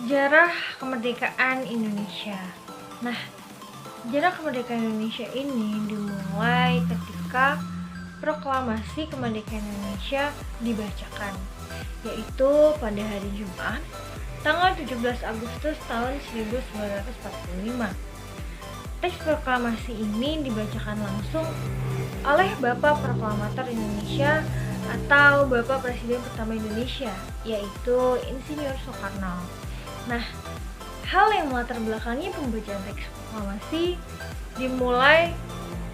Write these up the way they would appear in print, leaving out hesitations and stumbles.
Sejarah kemerdekaan Indonesia. Nah, sejarah kemerdekaan Indonesia ini dimulai ketika proklamasi kemerdekaan Indonesia dibacakan, yaitu pada hari Jumat, tanggal 17 Agustus tahun 1945. Teks proklamasi ini dibacakan langsung oleh Bapak Proklamator Indonesia atau Bapak Presiden pertama Indonesia, yaitu Insinyur Soekarno. Nah, hal yang melatar belakangi pembacaan teks proklamasi dimulai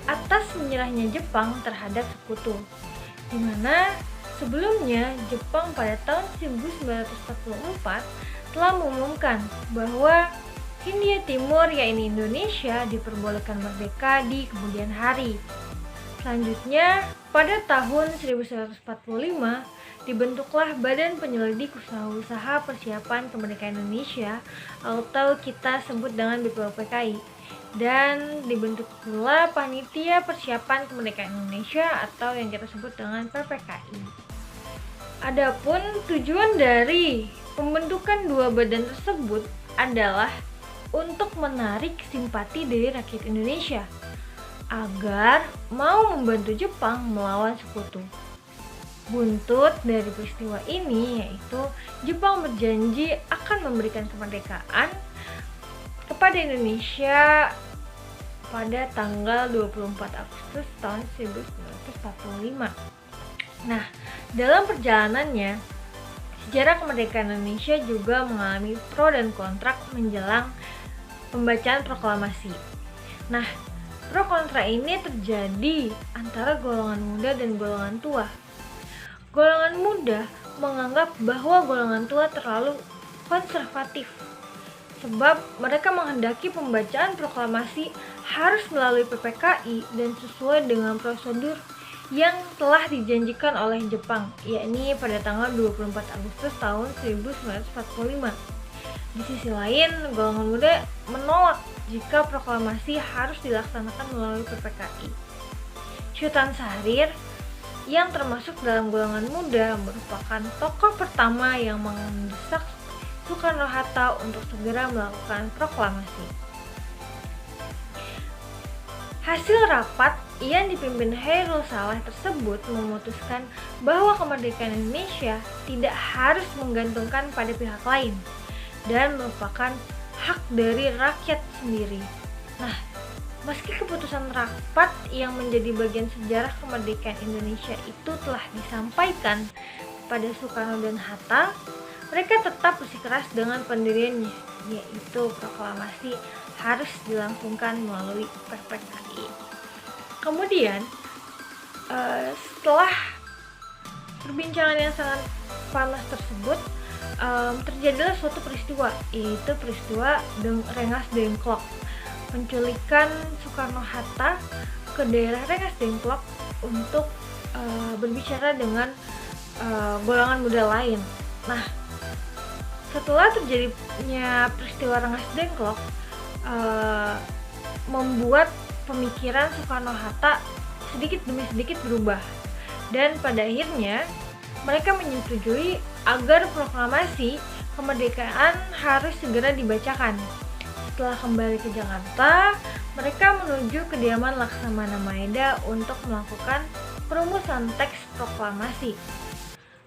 atas menyerahnya Jepang terhadap sekutu, di mana sebelumnya Jepang pada tahun 1944 telah mengumumkan bahwa Hindia Timur, yaitu Indonesia, diperbolehkan merdeka di kemudian hari. Selanjutnya, pada tahun 1945 dibentuklah Badan Penyelidik Usaha-Usaha Persiapan Kemerdekaan Indonesia atau kita sebut dengan BPUPKI, dan dibentuk pula Panitia Persiapan Kemerdekaan Indonesia atau yang kita sebut dengan PPKI. Adapun tujuan dari pembentukan dua badan tersebut adalah untuk menarik simpati dari rakyat Indonesia agar mau membantu Jepang melawan sekutu. Buntut dari peristiwa ini yaitu Jepang berjanji akan memberikan kemerdekaan kepada Indonesia pada tanggal 24 Agustus tahun 1945. Nah, dalam perjalanannya, sejarah kemerdekaan Indonesia juga mengalami pro dan kontra menjelang pembacaan proklamasi. Nah, pro kontra ini terjadi antara golongan muda dan golongan tua. Golongan muda menganggap bahwa golongan tua terlalu konservatif, sebab mereka menghendaki pembacaan proklamasi harus melalui PPKI dan sesuai dengan prosedur yang telah dijanjikan oleh Jepang, yakni pada tanggal 24 Agustus tahun 1945. Di sisi lain, golongan muda menolak jika proklamasi harus dilaksanakan melalui PPKI. Sultan Syahrir yang termasuk dalam golongan muda merupakan tokoh pertama yang mendesak Soekarno-Hatta untuk segera melakukan proklamasi. Hasil rapat yang dipimpin Hairul Saleh tersebut memutuskan bahwa kemerdekaan Indonesia tidak harus menggantungkan pada pihak lain dan merupakan hak dari rakyat sendiri. Nah, meski keputusan rapat yang menjadi bagian sejarah kemerdekaan Indonesia itu telah disampaikan pada Soekarno dan Hatta, mereka tetap bersikeras dengan pendiriannya, yaitu proklamasi harus dilangsungkan melalui PPKI. Kemudian, setelah perbincangan yang sangat panas tersebut, terjadilah suatu peristiwa, yaitu peristiwa Rengas Dengklok, penculikan Soekarno-Hatta ke daerah Rengas Dengklok untuk berbicara dengan golongan muda lain. Nah, setelah terjadinya peristiwa Rengas Dengklok, membuat pemikiran Soekarno-Hatta sedikit demi sedikit berubah, dan pada akhirnya mereka menyetujui agar proklamasi kemerdekaan harus segera dibacakan. Setelah kembali ke Jakarta, mereka menuju kediaman Laksamana Maeda untuk melakukan perumusan teks proklamasi.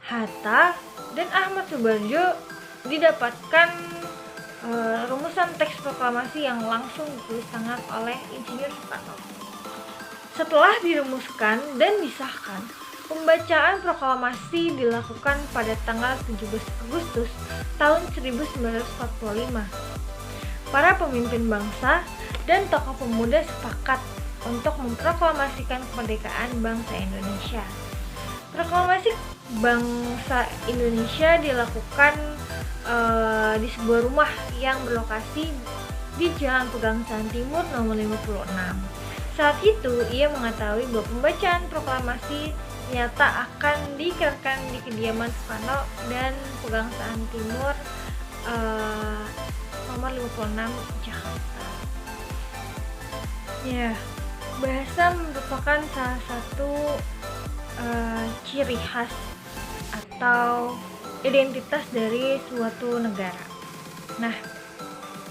Hatta dan Ahmad Subarjo didapatkan rumusan teks proklamasi yang langsung ditulis tangan oleh Insinyur Soekarno. Setelah dirumuskan dan disahkan, pembacaan proklamasi dilakukan pada tanggal 17 Agustus tahun 1945. Para pemimpin bangsa dan tokoh pemuda sepakat untuk memproklamasikan kemerdekaan bangsa Indonesia. Proklamasi bangsa Indonesia dilakukan di sebuah rumah yang berlokasi di Jalan Pegangsaan Timur nomor 56. Saat itu ia mengetahui bahwa pembacaan proklamasi ternyata akan dikerahkan di kediaman Soekarno dan Pegangsaan Timur nomor 56 Jakarta. Ya, bahasa merupakan salah satu ciri khas atau identitas dari suatu negara. Nah,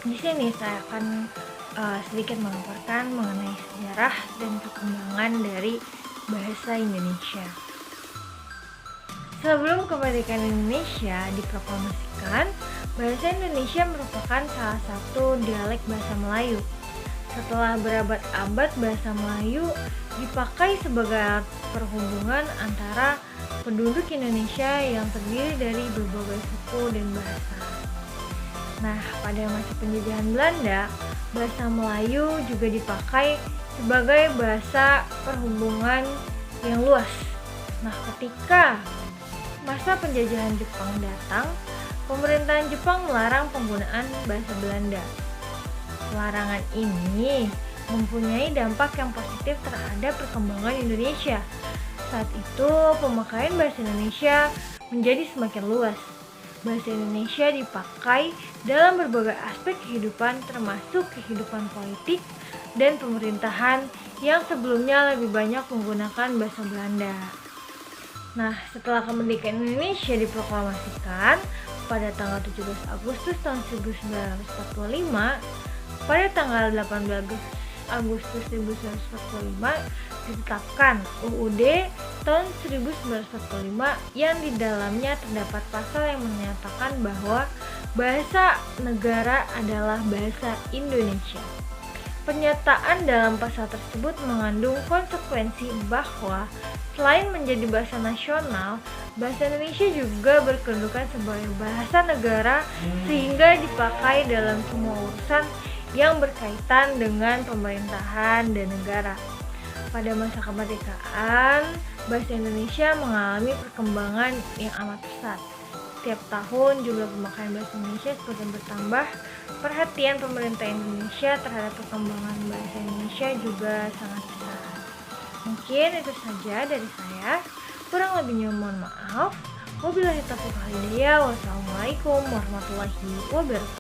di sini saya akan sedikit melaporkan mengenai sejarah dan perkembangan dari bahasa Indonesia. Sebelum kemerdekaan Indonesia diproklamasikan, bahasa Indonesia merupakan salah satu dialek bahasa Melayu. Setelah berabad-abad, bahasa Melayu dipakai sebagai alat perhubungan antara penduduk Indonesia yang terdiri dari berbagai suku dan bahasa. Nah, pada masa penjajahan Belanda, bahasa Melayu juga dipakai sebagai bahasa perhubungan yang luas. Nah, ketika masa penjajahan Jepang datang, pemerintahan Jepang melarang penggunaan bahasa Belanda. Larangan ini mempunyai dampak yang positif terhadap perkembangan Indonesia. Saat itu, pemakaian bahasa Indonesia menjadi semakin luas. Bahasa Indonesia dipakai dalam berbagai aspek kehidupan, termasuk kehidupan politik dan pemerintahan yang sebelumnya lebih banyak menggunakan bahasa Belanda. Nah, setelah kemerdekaan Indonesia diproklamasikan pada tanggal 17 Agustus tahun 1945, pada tanggal 18 Agustus 1945 ditetapkan UUD tahun 1945 yang di dalamnya terdapat pasal yang menyatakan bahwa bahasa negara adalah bahasa Indonesia. Pernyataan dalam pasal tersebut mengandung konsekuensi bahwa selain menjadi bahasa nasional, bahasa Indonesia juga berkedudukan sebagai bahasa negara sehingga dipakai dalam semua urusan yang berkaitan dengan pemerintahan dan negara. Pada masa kemerdekaan, bahasa Indonesia mengalami perkembangan yang amat pesat. Setiap tahun jumlah pemakaian bahasa Indonesia semakin bertambah. Perhatian pemerintah Indonesia terhadap perkembangan bahasa Indonesia juga sangat besar. Mungkin itu saja dari saya. Kurang lebihnya mohon maaf. Wabillahi taufiq wal hidayah. Wassalamualaikum warahmatullahi wabarakatuh.